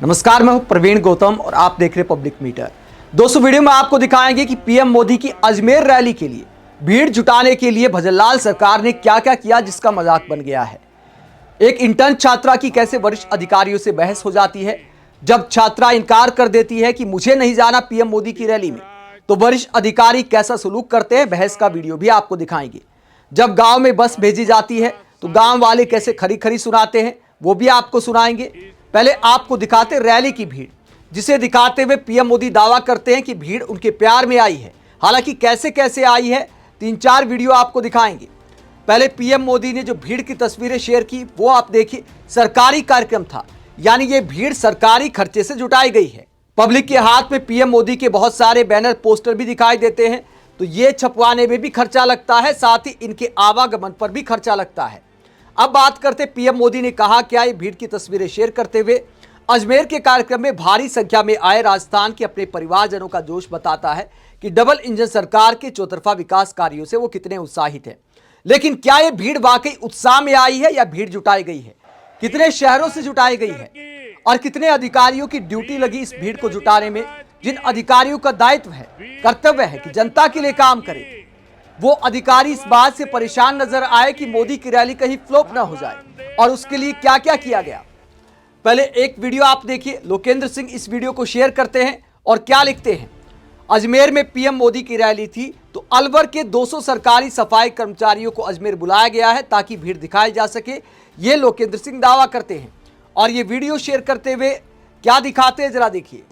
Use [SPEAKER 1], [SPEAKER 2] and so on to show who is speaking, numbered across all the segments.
[SPEAKER 1] नमस्कार, मैं हूं प्रवीण गौतम और आप देख रहे पब्लिक मीटर। दोस्तों, वीडियो में आपको दिखाएंगे कि पीएम मोदी की अजमेर रैली के लिए भीड़ जुटाने के लिए भजनलाल सरकार ने क्या क्या किया, जिसका मजाक बन गया है। एक इंटर्न छात्रा की कैसे वरिष्ठ अधिकारियों से बहस हो जाती है। जब छात्रा इनकार कर देती है कि मुझे नहीं जाना पीएम मोदी की रैली में, तो वरिष्ठ अधिकारी कैसा सलूक करते हैं, बहस का वीडियो भी आपको दिखाएंगे। जब गांव में बस भेजी जाती है तो गांव वाले कैसे खरी खरी सुनाते हैं, वो भी आपको सुनाएंगे। पहले आपको दिखाते रैली की भीड़, जिसे दिखाते हुए पीएम मोदी दावा करते हैं कि भीड़ उनके प्यार में आई है। हालांकि कैसे कैसे आई है, 3-4 वीडियो आपको दिखाएंगे। पहले पीएम मोदी ने जो भीड़ की तस्वीरें शेयर की वो आप देखिए। सरकारी कार्यक्रम था, यानी ये भीड़ सरकारी खर्चे से जुटाई गई है। पब्लिक के हाथ में पीएम मोदी के बहुत सारे बैनर पोस्टर भी दिखाई देते हैं, तो ये छपवाने में भी खर्चा लगता है, साथ ही इनके आवागमन पर भी खर्चा लगता है। अब बात करते पीएम मोदी ने कहा क्या, ये भीड़ की तस्वीरें शेयर करते हुए अजमेर के कार्यक्रम में भारी संख्या में आए राजस्थान के अपने परिवारजनों का जोश बताता है कि डबल इंजन सरकार के चौतरफा विकास कार्यों से वो कितने उत्साहित हैं। लेकिन क्या ये भीड़ वाकई उत्साह में आई है या भीड़ जुटाई गई है? कितने शहरों से जुटाई गई है और कितने अधिकारियों की ड्यूटी लगी इस भीड़ को जुटाने में? जिन अधिकारियों का दायित्व है, कर्तव्य है कि जनता के लिए काम करें, वो अधिकारी इस बात से परेशान नजर आए कि मोदी की रैली कहीं फ्लॉप ना हो जाए, और उसके लिए क्या क्या किया गया। पहले एक वीडियो आप देखिए। लोकेंद्र सिंह इस वीडियो को शेयर करते हैं और क्या लिखते हैं। अजमेर में पीएम मोदी की रैली थी, तो अलवर के 200 सरकारी सफाई कर्मचारियों को अजमेर बुलाया गया है ताकि भीड़ दिखाई जा सके, ये लोकेंद्र सिंह दावा करते हैं। और ये वीडियो शेयर करते हुए क्या दिखाते हैं, जरा देखिए।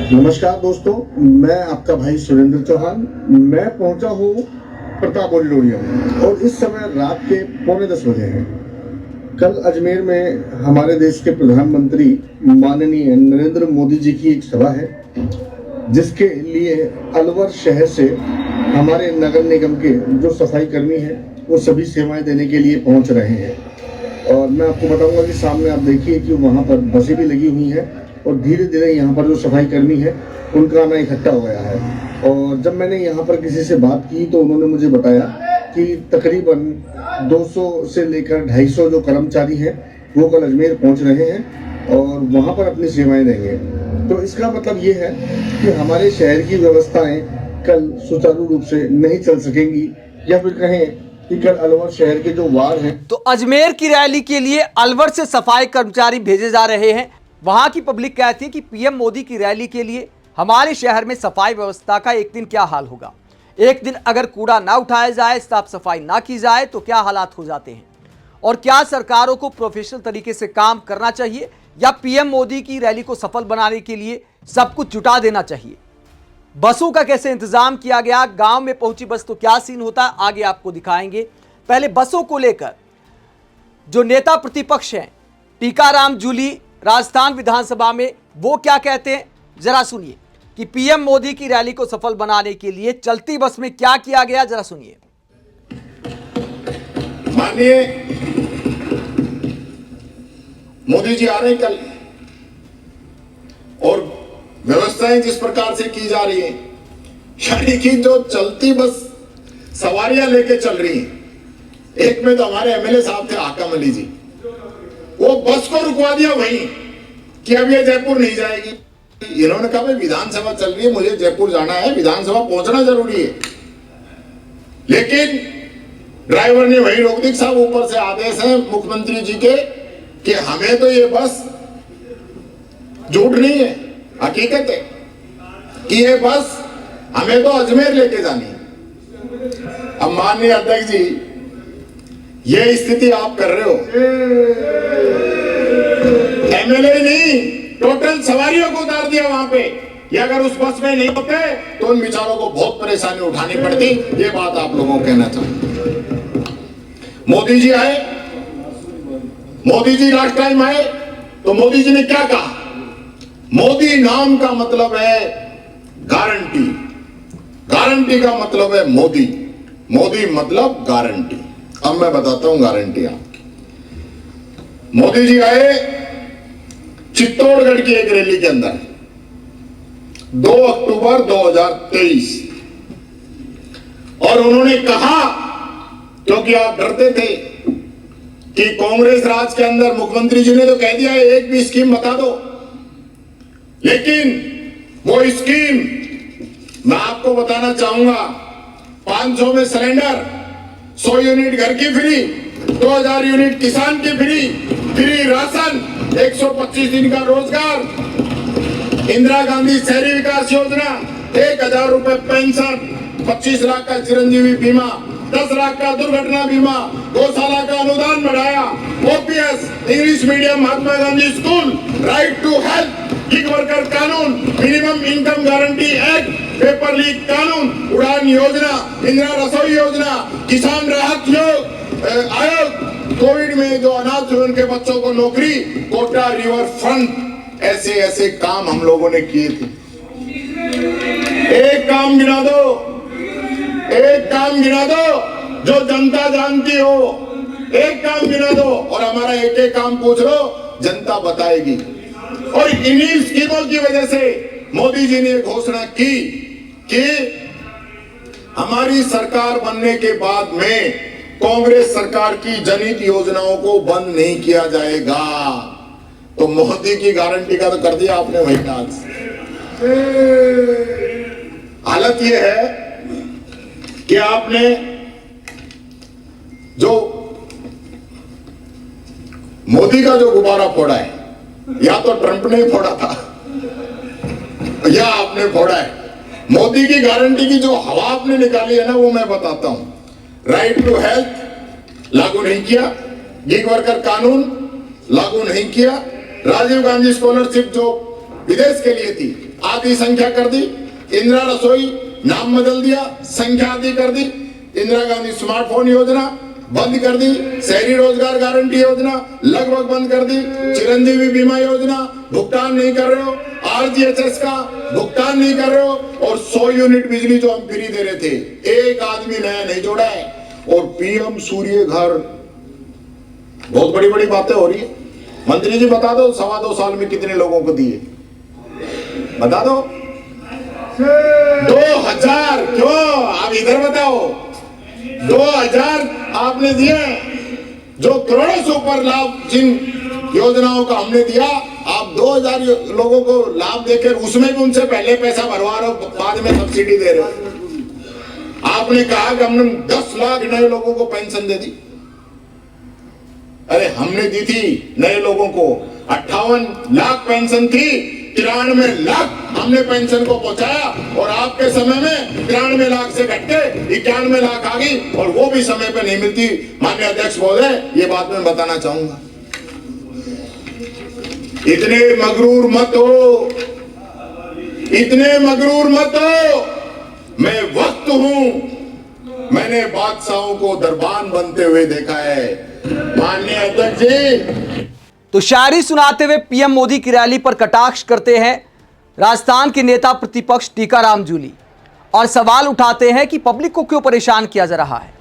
[SPEAKER 2] नमस्कार दोस्तों, मैं आपका भाई सुरेंद्र चौहान। मैं पहुंचा हूं प्रताप ऑडिटोरियम और इस समय रात के 9:45 बजे हैं। कल अजमेर में हमारे देश के प्रधानमंत्री माननीय नरेंद्र मोदी जी की एक सभा है, जिसके लिए अलवर शहर से हमारे नगर निगम के जो सफाई कर्मी हैं वो सभी सेवाएं देने के लिए पहुंच रहे हैं। और मैं आपको बताऊंगा कि सामने आप देखिए कि वहां पर बसें भी लगी हुई हैं और धीरे धीरे यहाँ पर जो सफाई कर्मी है उनका आना इकट्ठा हो गया है। और जब मैंने यहाँ पर किसी से बात की तो उन्होंने मुझे बताया कि तकरीबन 200 से लेकर 250 जो कर्मचारी हैं वो कल अजमेर पहुँच रहे हैं और वहाँ पर अपनी सेवाएं देंगे। तो इसका मतलब ये है कि हमारे शहर की व्यवस्थाएं कल सुचारू रूप से नहीं चल सकेंगी, या फिर कहें कि कल अलवर शहर के जो वार्ड हैं।
[SPEAKER 1] तो अजमेर की रैली के लिए अलवर से सफाई कर्मचारी भेजे जा रहे हैं। वहां की पब्लिक कहती है कि पीएम मोदी की रैली के लिए हमारे शहर में सफाई व्यवस्था का एक दिन क्या हाल होगा। एक दिन अगर कूड़ा ना उठाया जाए, साफ सफाई ना की जाए, तो क्या हालात हो जाते हैं। और क्या सरकारों को प्रोफेशनल तरीके से काम करना चाहिए, या पीएम मोदी की रैली को सफल बनाने के लिए सब कुछ जुटा देना चाहिए। बसों का कैसे इंतजाम किया गया, गांव में पहुंची बस तो क्या सीन होता है, आगे आपको दिखाएंगे। पहले बसों को लेकर जो नेता प्रतिपक्ष हैं, टीकाराम जूली राजस्थान विधानसभा में, वो क्या कहते हैं, जरा सुनिए कि पीएम मोदी की रैली को सफल बनाने के लिए चलती बस में क्या किया गया, जरा सुनिए।
[SPEAKER 3] माननीय मोदी जी आ रहे हैं कल, और व्यवस्थाएं जिस प्रकार से की जा रही है, यानी कि जो चलती बस सवारियां लेके चल रही हैं। एक में तो हमारे एमएलए साहब थे आका मली जी, वो बस को रुकवा दिया वहीं कि अब ये जयपुर नहीं जाएगी। इन्होंने कहा भाई विधानसभा चल रही है, मुझे जयपुर जाना है, विधानसभा पहुंचना जरूरी है। लेकिन ड्राइवर ने वहीं रोक दी। साहब ऊपर से आदेश है मुख्यमंत्री जी के कि हमें तो ये बस झूठ नहीं है, हकीकत है कि ये बस हमें तो अजमेर लेके जानी है। अब माननीय अध्यक्ष जी, ये स्थिति आप कर रहे हो, एमएलए नहीं, टोटल सवारियों को उतार दिया वहां पे। ये अगर उस बस में नहीं होते तो उन बेचारों को बहुत परेशानी उठानी पड़ती। ये बात आप लोगों को कहना चाहूं। मोदी जी आए, मोदी जी लास्ट टाइम आए तो मोदी जी ने क्या कहा? मोदी नाम का मतलब है गारंटी, गारंटी का मतलब है मोदी, मोदी मतलब गारंटी। अब मैं बताता हूं गारंटी आपकी। मोदी जी आए चित्तौड़गढ़ की एक रैली के अंदर 2 अक्टूबर 2023, और उन्होंने कहा, क्योंकि आप डरते थे कि कांग्रेस राज के अंदर मुख्यमंत्री जी ने तो कह दिया है एक भी स्कीम बता दो, लेकिन वो स्कीम मैं आपको बताना चाहूंगा, 500 में सिलेंडर, 100 यूनिट घर की फ्री, 2000 यूनिट किसान की फ्री राशन, 125 दिन का रोजगार, इंदिरा गांधी शहरी विकास योजना, 1000 रुपए पेंशन, 25 लाख का चिरंजीवी बीमा, 10 लाख का दुर्घटना बीमा, गौशाला का अनुदान बढ़ाया, OPS, English medium Mahatma Gandhi school, right to health, gig worker कानून, minimum income guarantee act, paper leak कानून, उड़ान योजना, इंदिरा रसोई योजना, किसान राहत आयोग, कोविड में जो अनाथ हुए उनके बच्चों को नौकरी, कोटा रिवर फ्रंट, ऐसे ऐसे काम हम लोगों ने किए थे। एक काम गिना दो जो जनता जानती हो, एक काम गिना दो और हमारा एक एक काम पूछ लो, जनता बताएगी। और इन्हीं स्कीमों की वजह से मोदी जी ने घोषणा की कि हमारी सरकार बनने के बाद में कांग्रेस सरकार की जनहित योजनाओं को बंद नहीं किया जाएगा। तो मोदी की गारंटी का तो कर दिया आपने वही डांस। हालत यह है कि आपने जो मोदी का जो गुब्बारा फोड़ा है, या तो ट्रंप ने फोड़ा था या आपने फोड़ा है। मोदी की गारंटी की जो हवा आपने निकाली है ना, वो मैं बताता हूं। राइट टू हेल्थ लागू नहीं किया, गिग वर्कर कानून लागू नहीं किया, राजीव गांधी स्कॉलरशिप जो विदेश के लिए थी आधी संख्या कर दी, इंदिरा रसोई नाम बदल दिया, संख्या आधी कर दी, इंदिरा गांधी स्मार्टफोन योजना बंद कर दी, शहरी रोजगार गारंटी योजना लगभग बंद कर दी, चिरंजीवी बीमा योजना भुगतान नहीं कर रहे हो, आरजीएचएस का भुगतान नहीं कर रहे हो, और 100 यूनिट बिजली जो हम फ्री दे रहे थे, एक आदमी नया नहीं जोड़ा है। और पीएम सूर्य घर, बहुत बड़ी बड़ी बातें हो रही है। मंत्री जी बता दो 2.25 साल में कितने लोगों को दिए, बता दो। 2000 क्यों, आप इधर बताओ, 2000 आपने दिए, जो करोड़ों से ऊपर लाभ जिन योजनाओं का हमने दिया, आप 2000 लोगों को लाभ देकर उसमें भी उनसे पहले पैसा भरवा रहे हो, बाद में सब्सिडी दे रहे हो। आपने कहा कि हमने 10 लाख नए लोगों को पेंशन दे दी, अरे हमने दी थी नए लोगों को 58 लाख पेंशन थी, 93 लाख हमने पेंशन को पहुंचाया, और आपके समय में 93 लाख से घट के 91 लाख आ गई, और वो भी समय पे नहीं मिलती। माननीय अध्यक्ष महोदय, ये बात मैं बताना चाहूंगा। इतने मगरूर मत हो, इतने मगरूर मत हो। मैं वक्त हूं, मैंने बादशाहों को दरबान बनते हुए देखा है। माननीय अध्यक्ष जी,
[SPEAKER 1] तो शायरी सुनाते हुए पीएम मोदी की रैली पर कटाक्ष करते हैं राजस्थान के नेता प्रतिपक्ष टीकाराम जूली, और सवाल उठाते हैं कि पब्लिक को क्यों परेशान किया जा रहा है।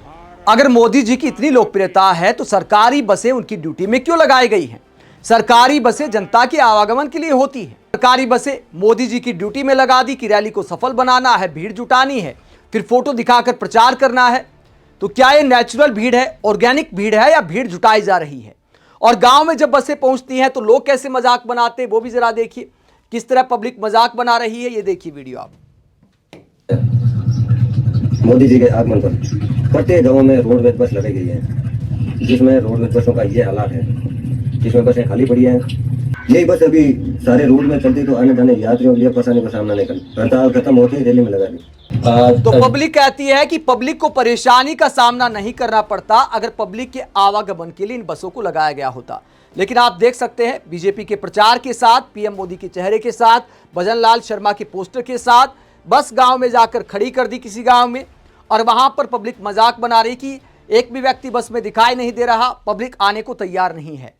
[SPEAKER 1] अगर मोदी जी की इतनी लोकप्रियता है तो सरकारी बसें उनकी ड्यूटी में क्यों लगाई गई हैं? सरकारी बसें जनता के आवागमन के लिए होती है। सरकारी बसें मोदी जी की ड्यूटी में लगा दी कि रैली को सफल बनाना है, भीड़ जुटानी है, फिर फोटो दिखाकर प्रचार करना है। तो क्या ये नेचुरल भीड़ है, ऑर्गेनिक भीड़ है, या भीड़ जुटाई जा रही है? और गांव में जब बसें पहुंचती हैं तो लोग कैसे मजाक बनाते हैं, वो भी जरा देखिए। किस तरह पब्लिक मजाक बना रही है, ये देखिए वीडियो आप।
[SPEAKER 4] मोदी जी के आगमन पर प्रत्येक गांव में रोडवेज बस लगाई गई है, जिसमें रोडवेज बसों का ये हालात है, जिसमें बसें खाली पड़ी हैं। यही बस अभी सारे रोड में चलती तो आने जाने यात्रियों के लिए परेशानी का सामना नहीं कर, हड़ताल खत्म होती है रैली में लगा दी।
[SPEAKER 1] तो पब्लिक कहती है कि पब्लिक को परेशानी का सामना नहीं करना पड़ता अगर पब्लिक के आवागमन के लिए इन बसों को लगाया गया होता। लेकिन आप देख सकते हैं बीजेपी के प्रचार के साथ, पीएम मोदी के चेहरे के साथ, भजन लाल शर्मा के पोस्टर के साथ बस गांव में जाकर खड़ी कर दी किसी गांव में, और वहां पर पब्लिक मजाक बना रही कि एक भी व्यक्ति बस में दिखाई नहीं दे रहा, पब्लिक आने को तैयार नहीं है।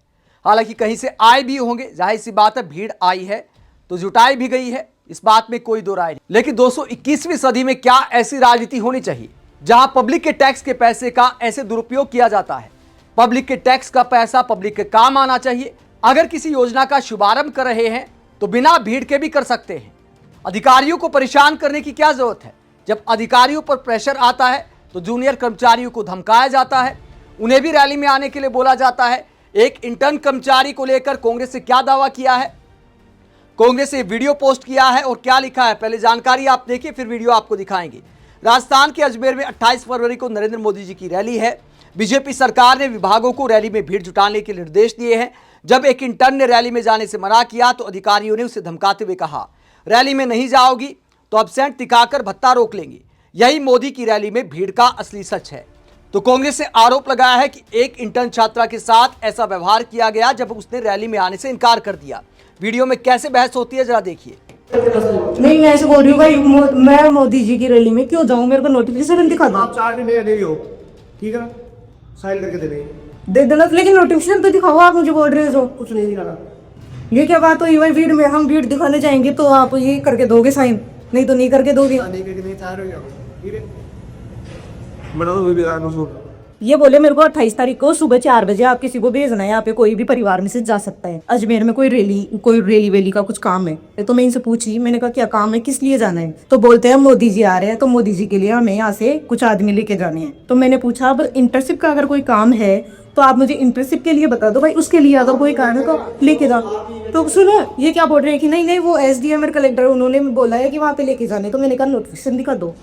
[SPEAKER 1] हालांकि कहीं से आए भी होंगे, जाहिर सी बात है, भीड़ आई है तो जुटाई भी गई है, इस बात में कोई दो राय नहीं। लेकिन दोस्तों, 21वीं सदी में क्या ऐसी राजनीति होनी चाहिए जहां पब्लिक के टैक्स के पैसे का ऐसे दुरुपयोग किया जाता है? पब्लिक के टैक्स का पैसा पब्लिक के काम आना चाहिए। अगर किसी योजना का शुभारंभ कर रहे हैं तो बिना भीड़ के भी कर सकते हैं। अधिकारियों को परेशान करने की क्या जरूरत है? जब अधिकारियों पर प्रेशर आता है तो जूनियर कर्मचारियों को धमकाया जाता है, उन्हें भी रैली में आने के लिए बोला जाता है। एक इंटर्न कर्मचारी को लेकर कांग्रेस से क्या दावा किया है, कांग्रेस ने वीडियो पोस्ट किया है और क्या लिखा है, पहले जानकारी आप देखिए फिर वीडियो आपको दिखाएंगे। राजस्थान के अजमेर में 28 फरवरी को नरेंद्र मोदी जी की रैली है। बीजेपी सरकार ने विभागों को रैली में भीड़ जुटाने के निर्देश दिए हैं। जब एक इंटर्न ने रैली में जाने से मना किया तो अधिकारियों ने उसे धमकाते हुए कहा, रैली में नहीं जाओगी तो एब्सेंट दिखाकर भत्ता रोक लेंगे। यही मोदी की रैली में भीड़ का असली सच है। तो कांग्रेस ने आरोप लगाया है कि एक इंटर्न छात्रा के साथ ऐसा व्यवहार किया गया जब उसने रैली में आने से इनकार कर दिया। वीडियो में कैसे बहस होती है जरा देखिए।
[SPEAKER 5] नहीं, मैं ऐसे बोल रही हूँ भाई, मैं मोदी जी की रैली में क्यों जाऊँ? मेरे को नोटिफिकेशन दिखा दो।
[SPEAKER 6] आप चार्ज ले रही हो, ठीक है ना, साइन करके दे रही
[SPEAKER 5] दे देना, लेकिन नोटिफिकेशन तो दिखाओ। आप मुझे बोल रहे हो जो
[SPEAKER 6] कुछ नहीं दिखाना।
[SPEAKER 5] ये क्या बात हुई भाई? भीड़ में हम भीड़ दिखाने जाएंगे तो आप ये करके दोगे साइन, नहीं तो नहीं करके दोगे।
[SPEAKER 6] नहीं करके नहीं चाह रहे हो, ठीक है, बता दो भी उसको।
[SPEAKER 5] ये बोले मेरे को 28 तारीख को सुबह 4 बजे आप किसी को भेजना है, यहाँ पे कोई भी परिवार में से जा सकता है। अजमेर में कोई रैली वेली का कुछ काम है। तो मैं इनसे पूछी, मैंने कहा क्या काम है, किस लिए जाना है? तो बोलते हैं मोदी जी आ रहे हैं तो मोदी जी के लिए हमें यहाँ से कुछ आदमी लेके जाने हैं। तो मैंने पूछा अब इंटर्नशिप का अगर कोई काम है तो आप मुझे इंटर्नशिप के लिए बता दो भाई, उसके लिए अगर कोई काम है तो लेके जाओ। तो सुनो, ये क्या बोल रहे हैं कि नहीं नहीं वो SDM और कलेक्टर उन्होंने बोला है कि वहाँ पे लेके जाने। तो मैंने कहा नोटिफिकेशन दिखा दो।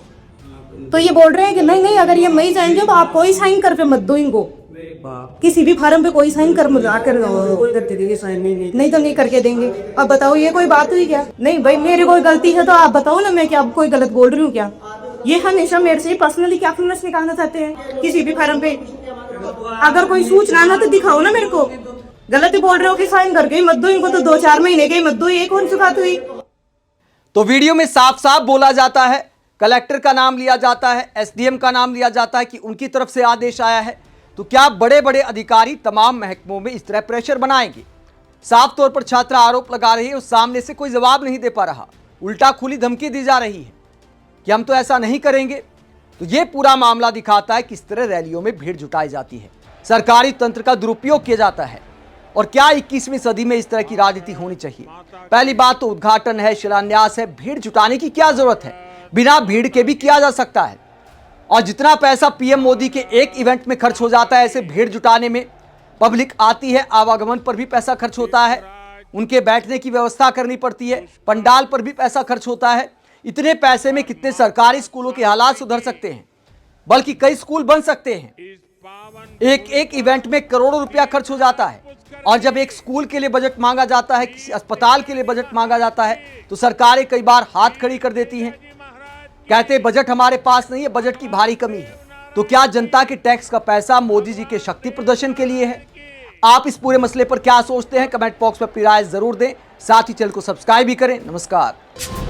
[SPEAKER 5] तो ये बोल रहे हैं कि नहीं नहीं अगर ये नहीं जाएंगे तो आप कोई साइन कर पे मत दो इनको, किसी भी फार्म पे कोई साइन कर मत कर नहीं तो नहीं करके देंगे। अब बताओ ये कोई बात हुई क्या? नहीं भाई मेरी कोई गलती है तो आप बताओ ना, मैं क्या कोई गलत बोल रही हूँ क्या? ये हमेशा मेरे से पर्सनली क्या फिटनेस निकालना चाहते हैं किसी भी फार्म पे? अगर कोई सूचना ना तो दिखाओ ना मेरे को। गलत ही बोल रहे हो कि साइन करके मत दो इनको, तो 2-4 महीने के मत दो, ये कौन सी बात हुई?
[SPEAKER 1] तो वीडियो में साफ साफ बोला जाता है, कलेक्टर का नाम लिया जाता है, SDM का नाम लिया जाता है कि उनकी तरफ से आदेश आया है। तो क्या बड़े बड़े अधिकारी तमाम महकमों में इस तरह प्रेशर बनाएंगे? साफ तौर पर छात्रा आरोप लगा रही है और सामने से कोई जवाब नहीं दे पा रहा, उल्टा खुली धमकी दी जा रही है कि हम तो ऐसा नहीं करेंगे। तो ये पूरा मामला दिखाता है किस तरह रैलियों में भीड़ जुटाई जाती है, सरकारी तंत्र का दुरुपयोग किया जाता है। और क्या 21वीं सदी में इस तरह की राजनीति होनी चाहिए? पहली बात तो उद्घाटन है, शिलान्यास है, भीड़ जुटाने की क्या जरूरत है? बिना भीड़ के भी किया जा सकता है। और जितना पैसा PM मोदी के एक इवेंट में खर्च हो जाता है ऐसे भीड़ जुटाने में, पब्लिक आती है, आवागमन पर भी पैसा खर्च होता है, उनके बैठने की व्यवस्था करनी पड़ती है, पंडाल पर भी पैसा खर्च होता है। इतने पैसे में कितने सरकारी स्कूलों के हालात सुधर सकते हैं, बल्कि कई स्कूल बन सकते हैं। एक इवेंट में करोड़ों रुपया खर्च हो जाता है। और जब एक स्कूल के लिए बजट मांगा जाता है, किसी अस्पताल के लिए बजट मांगा जाता है, तो सरकारें कई बार हाथ खड़ी कर देती हैं, कहते बजट हमारे पास नहीं है, बजट की भारी कमी है। तो क्या जनता के टैक्स का पैसा मोदी जी के शक्ति प्रदर्शन के लिए है? आप इस पूरे मसले पर क्या सोचते हैं? कमेंट बॉक्स में अपनी राय जरूर दें। साथ ही चैनल को सब्सक्राइब भी करें। नमस्कार।